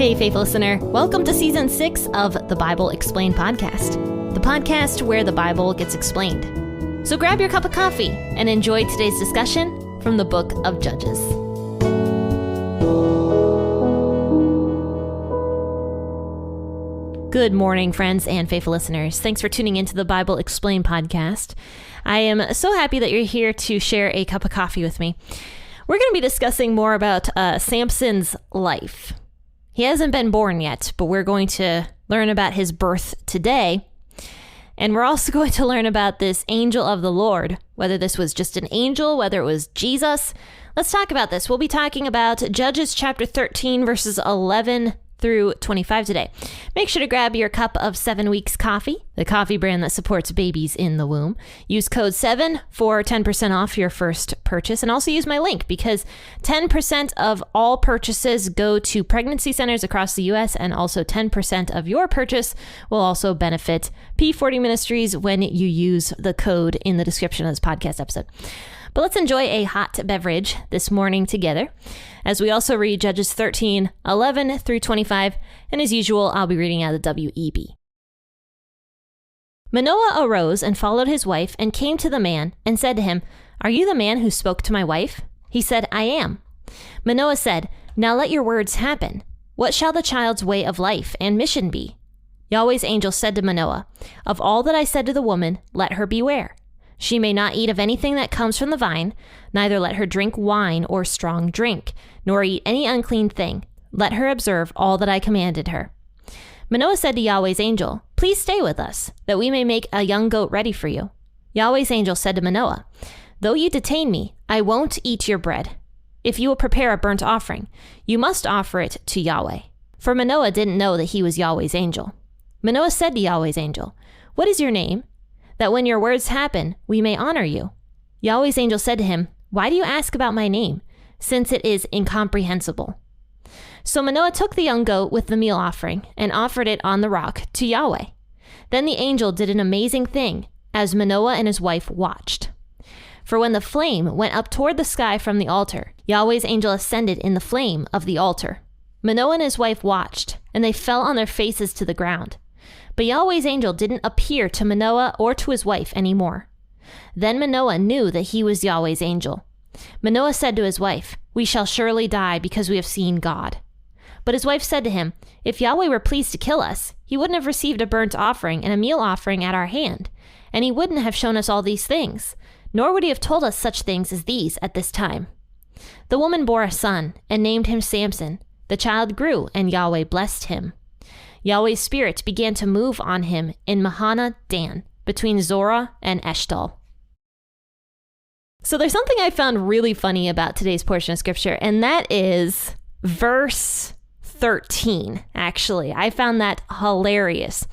Hey, faithful listener. Welcome to Season 6 of the Bible Explained podcast, the podcast where the Bible gets explained. So grab your cup of coffee and enjoy today's discussion from the book of Judges. Good morning, friends and faithful listeners. Thanks for tuning into the Bible Explained podcast. I am so happy that you're here to share a cup of coffee with me. We're going to be discussing more about Samson's life. He hasn't been born yet, but we're going to learn about his birth today. And we're also going to learn about this angel of the Lord, whether this was just an angel, whether it was Jesus. Let's talk about this. We'll be talking about Judges chapter 13, verses 11 through 25 today. Make sure to grab your cup of 7 Weeks coffee, the coffee brand that supports babies in the womb. Use code 7 for 10% off your first purchase, and also use my link because 10% of all purchases go to pregnancy centers across the U.S., and also 10% of your purchase will also benefit P40 Ministries when you use the code in the description of this podcast episode. But let's enjoy a hot beverage this morning together as we also read Judges 13, 11 through 25. And as usual, I'll be reading out of the WEB. Manoah arose and followed his wife and came to the man and said to him, "Are you the man who spoke to my wife?" He said, "I am." Manoah said, "Now let your words happen. What shall the child's way of life and mission be?" Yahweh's angel said to Manoah, "Of all that I said to the woman, let her beware. She may not eat of anything that comes from the vine, neither let her drink wine or strong drink, nor eat any unclean thing. Let her observe all that I commanded her." Manoah said to Yahweh's angel, "Please stay with us, that we may make a young goat ready for you." Yahweh's angel said to Manoah, "Though you detain me, I won't eat your bread. If you will prepare a burnt offering, you must offer it to Yahweh." For Manoah didn't know that he was Yahweh's angel. Manoah said to Yahweh's angel, "What is your name? That when your words happen, we may honor you." Yahweh's angel said to him, "Why do you ask about my name, since it is incomprehensible?" So Manoah took the young goat with the meal offering and offered it on the rock to Yahweh. Then the angel did an amazing thing as Manoah and his wife watched. For when the flame went up toward the sky from the altar, Yahweh's angel ascended in the flame of the altar. Manoah and his wife watched, and they fell on their faces to the ground. But Yahweh's angel didn't appear to Manoah or to his wife anymore. Then Manoah knew that he was Yahweh's angel. Manoah said to his wife, "We shall surely die because we have seen God." But his wife said to him, "If Yahweh were pleased to kill us, he wouldn't have received a burnt offering and a meal offering at our hand, and he wouldn't have shown us all these things, nor would he have told us such things as these at this time." The woman bore a son and named him Samson. The child grew, and Yahweh blessed him. Yahweh's spirit began to move on him in Mahaneh Dan, between Zorah and Eshtaol. So there's something I found really funny about today's portion of scripture, and that is verse 13, actually. I found that hilarious.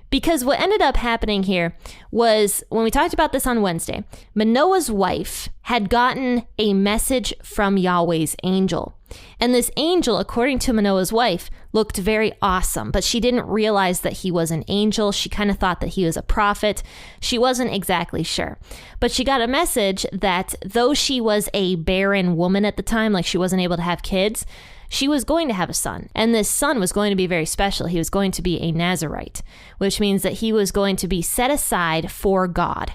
Because what ended up happening here was, when we talked about this on Wednesday, Manoah's wife had gotten a message from Yahweh's angel. And this angel, according to Manoah's wife, looked very awesome, but she didn't realize that he was an angel. She kind of thought that he was a prophet. She wasn't exactly sure. But she got a message that though she was a barren woman at the time, like she wasn't able to have kids, she was going to have a son. And this son was going to be very special. He was going to be a Nazarite, which means that he was going to be set aside for God,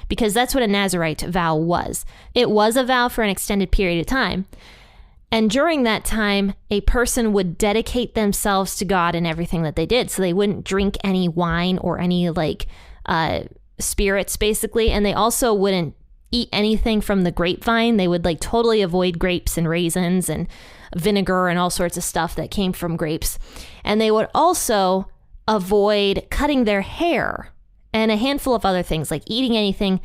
because that's what a Nazarite vow was. It was a vow for an extended period of time. And during that time, a person would dedicate themselves to God in everything that they did. So they wouldn't drink any wine or any spirits, basically. And they also wouldn't eat anything from the grapevine. They would totally avoid grapes and raisins and vinegar and all sorts of stuff that came from grapes. And they would also avoid cutting their hair and a handful of other things, like eating anything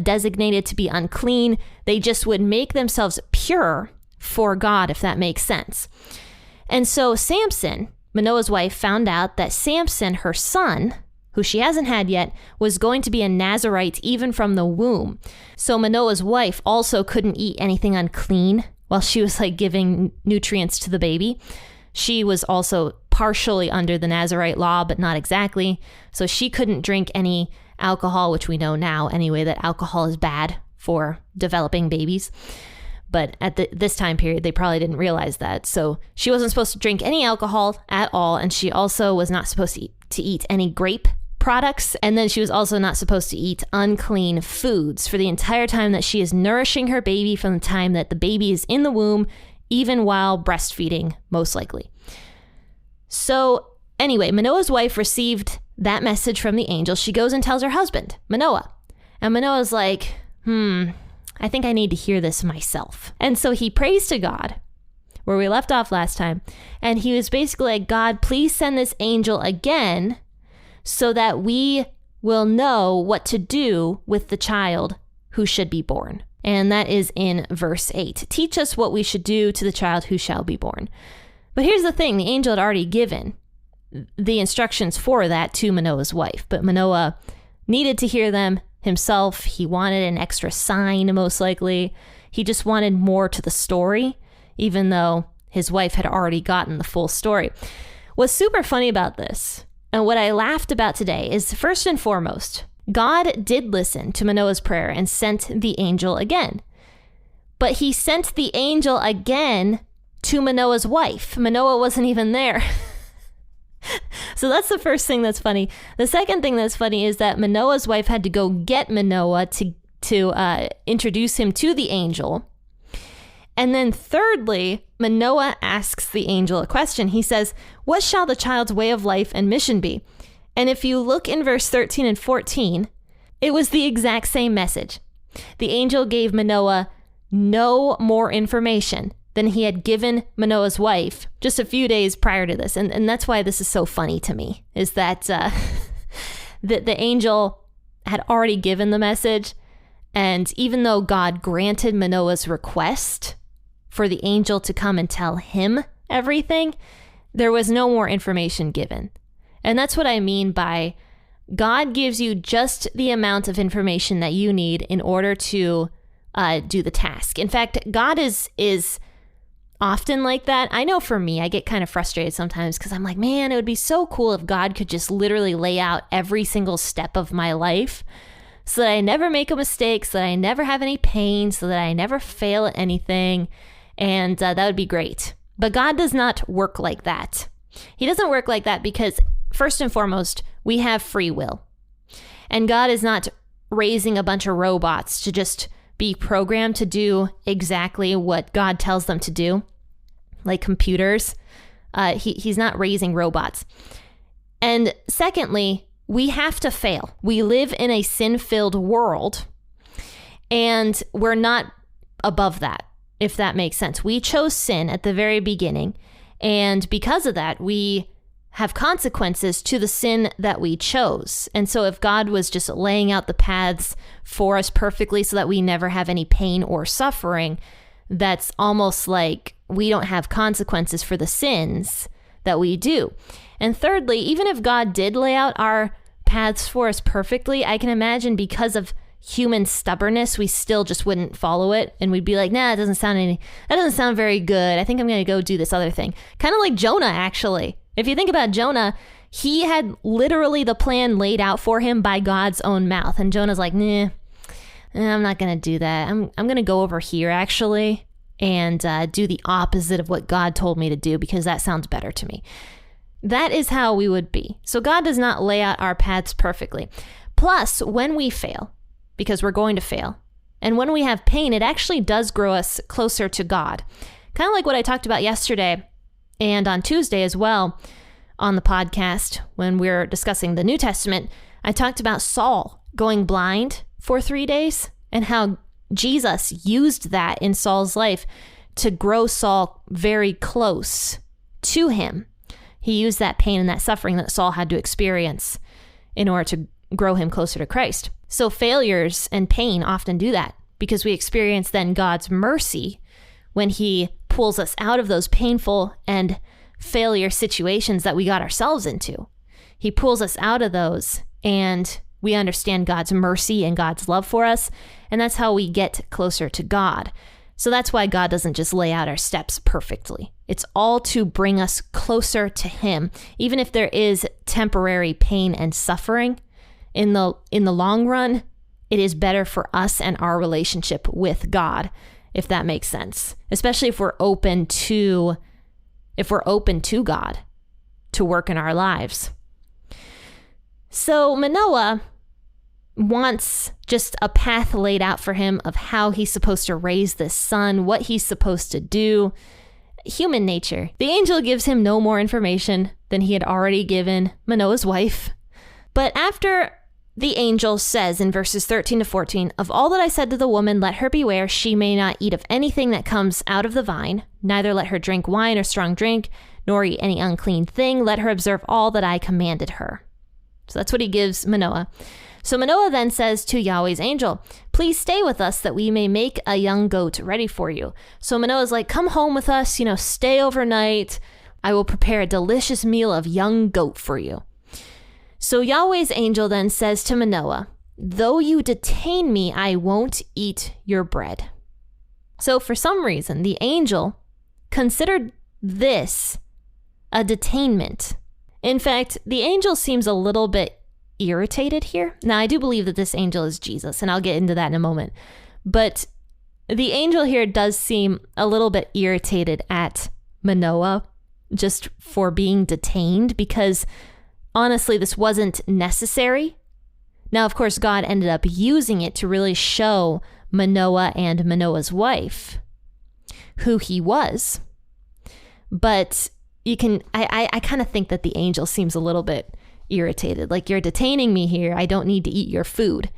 designated to be unclean. They just would make themselves pure for God, if that makes sense. And so Samson, Manoah's wife, found out that Samson, her son, who she hasn't had yet, was going to be a Nazarite even from the womb. So Manoah's wife also couldn't eat anything unclean while she was giving nutrients to the baby. She was also partially under the Nazarite law, but not exactly. So she couldn't drink any alcohol, which we know now anyway that alcohol is bad for developing babies. But at this time period, they probably didn't realize that. So she wasn't supposed to drink any alcohol at all. And she also was not supposed to eat any grape products. And then she was also not supposed to eat unclean foods for the entire time that she is nourishing her baby, from the time that the baby is in the womb, even while breastfeeding, most likely. So anyway, Manoah's wife received that message from the angel. She goes and tells her husband, Manoah. And Manoah's like, I think I need to hear this myself. And so he prays to God, where we left off last time. And he was basically like, God, please send this angel again so that we will know what to do with the child who should be born. And that is in verse 8. Teach us what we should do to the child who shall be born. But here's the thing, the angel had already given the instructions for that to Manoah's wife, but Manoah needed to hear them himself. He wanted an extra sign, most likely. He just wanted more to the story, even though his wife had already gotten the full story. What's super funny about this, and what I laughed about today, is first and foremost, God did listen to Manoah's prayer and sent the angel again. But he sent the angel again to Manoah's wife. Manoah wasn't even there. So that's the first thing that's funny. The second thing that's funny is that Manoah's wife had to go get Manoah to introduce him to the angel. And then thirdly, Manoah asks the angel a question. He says, what shall the child's way of life and mission be? And if you look in verse 13 and 14, it was the exact same message. The angel gave Manoah no more information than he had given Manoah's wife just a few days prior to this. And that's why this is so funny to me, is that the angel had already given the message. And even though God granted Manoah's request for the angel to come and tell him everything, there was no more information given. And that's what I mean by God gives you just the amount of information that you need in order to do the task. In fact, God is often like that. I know for me, I get kind of frustrated sometimes because I'm like, man, it would be so cool if God could just literally lay out every single step of my life so that I never make a mistake, so that I never have any pain, so that I never fail at anything. And that would be great. But God does not work like that. He doesn't work like that because, first and foremost, we have free will. And God is not raising a bunch of robots to just be programmed to do exactly what God tells them to do, like computers. He's not raising robots. And secondly, we have to fail. We live in a sin-filled world, and we're not above that, if that makes sense. We chose sin at the very beginning, and because of that, we have consequences to the sin that we chose. And so if God was just laying out the paths for us perfectly so that we never have any pain or suffering, that's almost like we don't have consequences for the sins that we do. And thirdly, even if God did lay out our paths for us perfectly, I can imagine because of human stubbornness, we still just wouldn't follow it. And we'd be like, nah, that doesn't sound very good. I think I'm going to go do this other thing. Kind of like Jonah, actually. If you think about Jonah, he had literally the plan laid out for him by God's own mouth. And Jonah's like, nah, I'm not going to do that. I'm going to go over here, actually, and do the opposite of what God told me to do because that sounds better to me. That is how we would be. So God does not lay out our paths perfectly. Plus, when we fail, because we're going to fail, and when we have pain, it actually does grow us closer to God. Kind of like what I talked about yesterday and on Tuesday as well on the podcast when we're discussing the New Testament. I talked about Saul going blind for 3 days and how Jesus used that in Saul's life to grow Saul very close to him. He used that pain and that suffering that Saul had to experience in order to grow him closer to Christ. So failures and pain often do that because we experience then God's mercy when he pulls us out of those painful and failure situations that we got ourselves into. He pulls us out of those and we understand God's mercy and God's love for us. And that's how we get closer to God. So that's why God doesn't just lay out our steps perfectly. It's all to bring us closer to him. Even if there is temporary pain and suffering, in the long run, it is better for us and our relationship with God. if that makes sense, especially if we're open to God to work in our lives. So Manoah wants just a path laid out for him of how he's supposed to raise this son, what he's supposed to do. Human nature. The angel gives him no more information than he had already given Manoah's wife. But after the angel says in verses 13 to 14, "Of all that I said to the woman, let her beware, she may not eat of anything that comes out of the vine, neither let her drink wine or strong drink, nor eat any unclean thing. Let her observe all that I commanded her." So that's what he gives Manoah. So Manoah then says to Yahweh's angel, "Please stay with us that we may make a young goat ready for you." So Manoah's like, "Come home with us, stay overnight. I will prepare a delicious meal of young goat for you." So Yahweh's angel then says to Manoah, "Though you detain me, I won't eat your bread." So for some reason, the angel considered this a detainment. In fact, the angel seems a little bit irritated here. Now, I do believe that this angel is Jesus, and I'll get into that in a moment. But the angel here does seem a little bit irritated at Manoah just for being detained, because honestly, this wasn't necessary. Now, of course, God ended up using it to really show Manoah and Manoah's wife who he was. But I kind of think that the angel seems a little bit irritated. Like, you're detaining me here. I don't need to eat your food.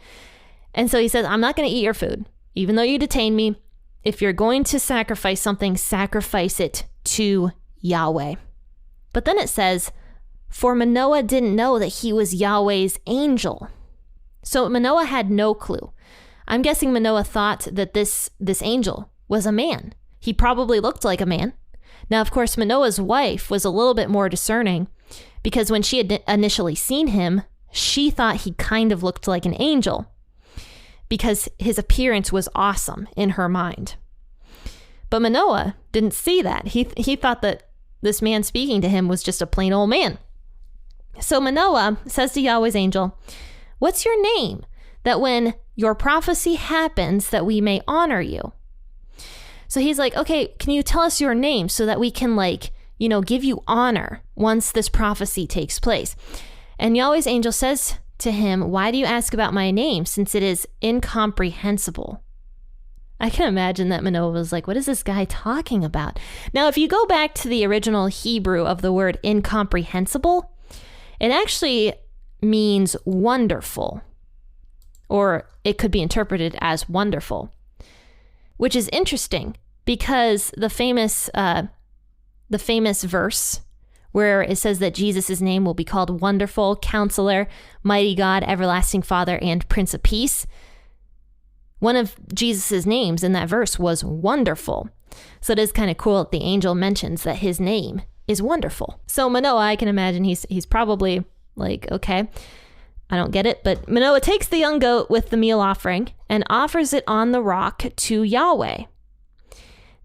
And so he says, "I'm not going to eat your food. Even though you detain me, if you're going to sacrifice something, sacrifice it to Yahweh." But then it says, "For Manoah didn't know that he was Yahweh's angel." So Manoah had no clue. I'm guessing Manoah thought that this angel was a man. He probably looked like a man. Now, of course, Manoah's wife was a little bit more discerning, because when she had initially seen him, she thought he kind of looked like an angel because his appearance was awesome in her mind. But Manoah didn't see that. He thought that this man speaking to him was just a plain old man. So Manoah says to Yahweh's angel, "What's your name? That when your prophecy happens, that we may honor you." So he's like, "Okay, can you tell us your name so that we can give you honor once this prophecy takes place?" And Yahweh's angel says to him, "Why do you ask about my name, since it is incomprehensible?" I can imagine that Manoah was like, what is this guy talking about? Now, if you go back to the original Hebrew of the word incomprehensible, it actually means wonderful, or it could be interpreted as wonderful, which is interesting because the famous verse where it says that Jesus' name will be called Wonderful, Counselor, Mighty God, Everlasting Father, and Prince of Peace. One of Jesus' names in that verse was Wonderful. So it is kind of cool that the angel mentions that his name is Wonderful. So Manoah, I can imagine he's probably like, okay, I don't get it. But Manoah takes the young goat with the meal offering and offers it on the rock to Yahweh.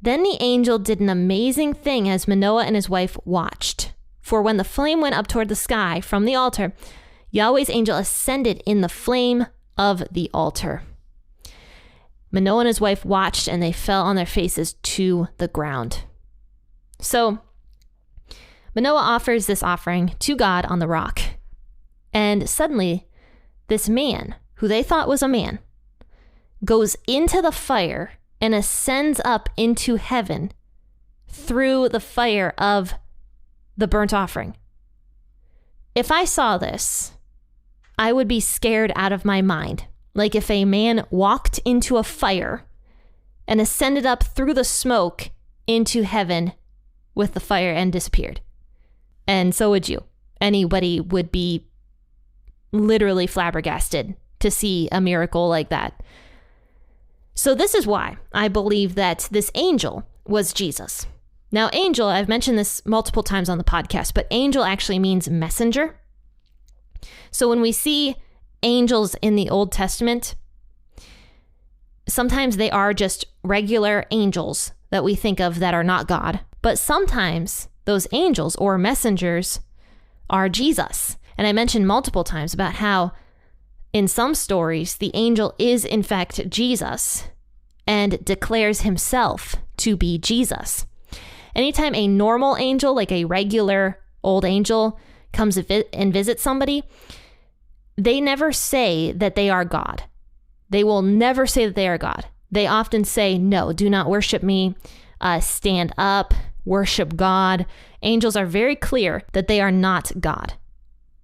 Then the angel did an amazing thing as Manoah and his wife watched. For when the flame went up toward the sky from the altar, Yahweh's angel ascended in the flame of the altar. Manoah and his wife watched, and they fell on their faces to the ground. So Manoah offers this offering to God on the rock. And suddenly, this man, who they thought was a man, goes into the fire and ascends up into heaven through the fire of the burnt offering. If I saw this, I would be scared out of my mind. Like if a man walked into a fire and ascended up through the smoke into heaven with the fire and disappeared. And so would you. Anybody would be literally flabbergasted to see a miracle like that. So this is why I believe that this angel was Jesus. Now, angel, I've mentioned this multiple times on the podcast, but angel actually means messenger. So when we see angels in the Old Testament, sometimes they are just regular angels that we think of that are not God. But sometimes those angels or messengers are Jesus. And I mentioned multiple times about how in some stories, the angel is in fact Jesus. and declares himself to be Jesus. Anytime a normal angel, like a regular old angel, comes and visits somebody, they never say that they are God. They will never say that they are God. They often say, no, do not worship me, stand up, worship God. Angels are very clear that they are not God.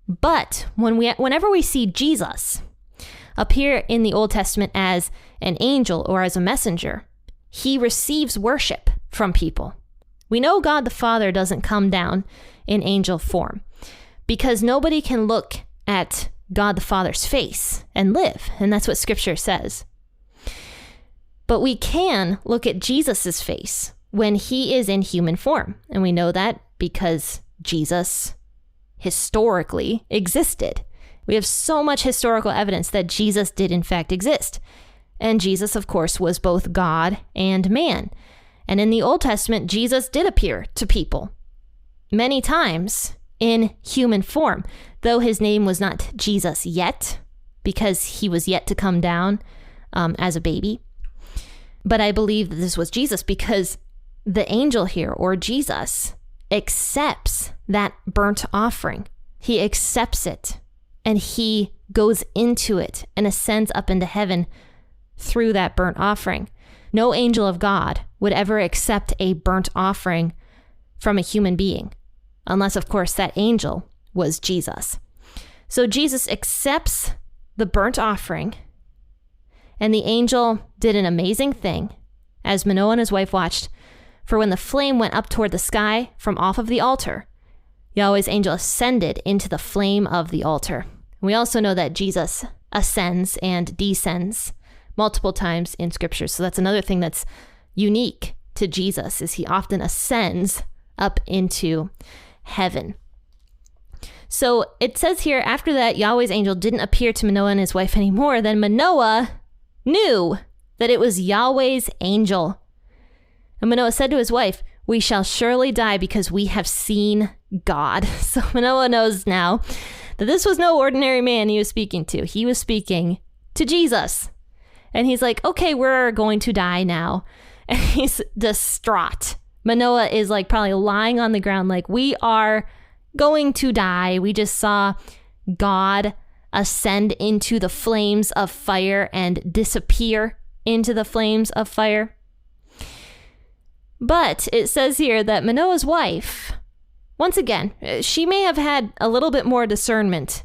But whenever we see Jesus appear in the Old Testament as an angel or as a messenger, he receives worship from people. We know God the Father doesn't come down in angel form because nobody can look at God the Father's face and live, and that's what Scripture says. But we can look at Jesus's face when he is in human form, and we know that because Jesus historically existed. We have so much historical evidence that Jesus did in fact exist. And Jesus, of course, was both God and man. And in the Old Testament, Jesus did appear to people many times in human form, though his name was not Jesus yet, because he was yet to come down as a baby. But I believe that this was Jesus because the angel here, or Jesus, accepts that burnt offering. He accepts it, and he goes into it and ascends up into heaven through that burnt offering. No angel of God would ever accept a burnt offering from a human being, unless, of course, that angel was Jesus. So Jesus accepts the burnt offering, and the angel did an amazing thing as Manoah and his wife watched. For when the flame went up toward the sky from off of the altar, Yahweh's angel ascended into the flame of the altar. We also know that Jesus ascends and descends multiple times in Scripture. So that's another thing that's unique to Jesus, is he often ascends up into heaven. So it says here, after that, Yahweh's angel didn't appear to Manoah and his wife anymore. Then Manoah knew that it was Yahweh's angel. And Manoah said to his wife, "We shall surely die because we have seen God." So Manoah knows now that this was no ordinary man he was speaking to. He was speaking to Jesus. And he's like, okay, we're going to die now. And he's distraught. Manoah is like probably lying on the ground like, we are going to die. We just saw God ascend into the flames of fire and disappear into the flames of fire. But it says here that Manoah's wife, once again, she may have had a little bit more discernment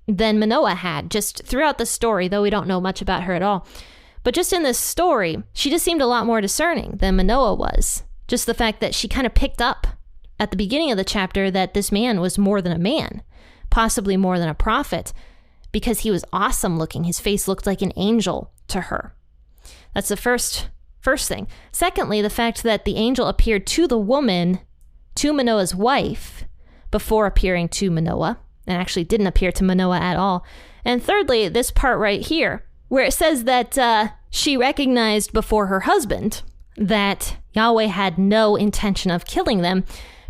than Manoah had just throughout the story, though we don't know much about her at all. But just in this story, she just seemed a lot more discerning than Manoah was. Just the fact that she kind of picked up at the beginning of the chapter that this man was more than a man, possibly more than a prophet, because he was awesome looking. His face looked like an angel to her. That's the first thing. Secondly, the fact that the angel appeared to the woman, to Manoah's wife, before appearing to Manoah, and actually didn't appear to Manoah at all. And thirdly, this part right here, where it says that she recognized before her husband that Yahweh had no intention of killing them,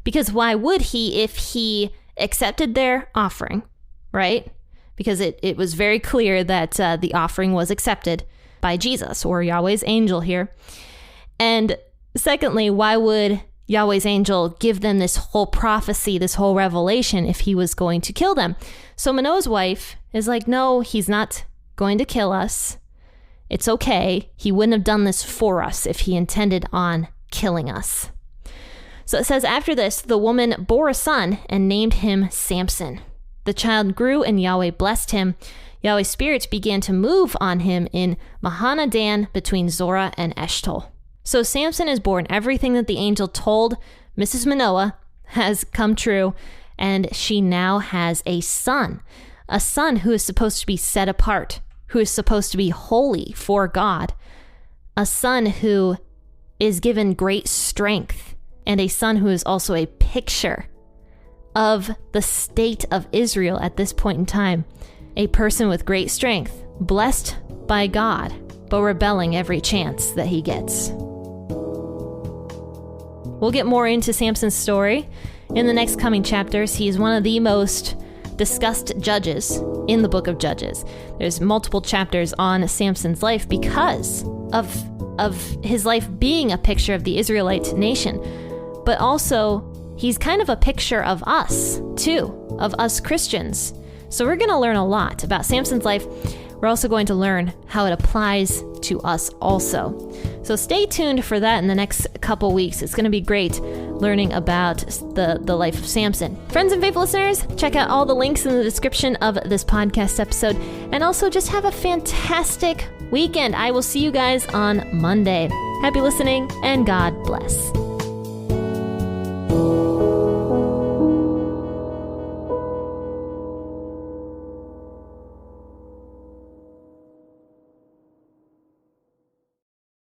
because why would he if he accepted their offering, right? Because it was very clear that the offering was accepted by Jesus, or Yahweh's angel here. And secondly, why would Yahweh's angel give them this whole prophecy, this whole revelation, if he was going to kill them? So Manoah's wife is like, no, he's not going to kill us. It's okay. He wouldn't have done this for us if he intended on killing us. So it says, after this, the woman bore a son and named him Samson. The child grew and Yahweh blessed him. Yahweh's spirit began to move on him in Mahanadan between Zorah and Eshtaol. So Samson is born. Everything that the angel told Mrs. Manoah has come true, and she now has a son who is supposed to be set apart, who is supposed to be holy for God, a son who is given great strength, and a son who is also a picture of the state of Israel at this point in time. A person with great strength, blessed by God, but rebelling every chance that he gets. We'll get more into Samson's story in the next coming chapters. He is one of the most discussed judges in the book of Judges. There's multiple chapters on Samson's life because of of his life being a picture of the Israelite nation, but also he's kind of a picture of us too, of us Christians. So we're going to learn a lot about Samson's life. We're also going to learn how it applies to us also. So stay tuned for that in the next couple weeks. It's going to be great learning about the life of Samson. Friends and faithful listeners, check out all the links in the description of this podcast episode. And also just have a fantastic weekend. I will see you guys on Monday. Happy listening and God bless.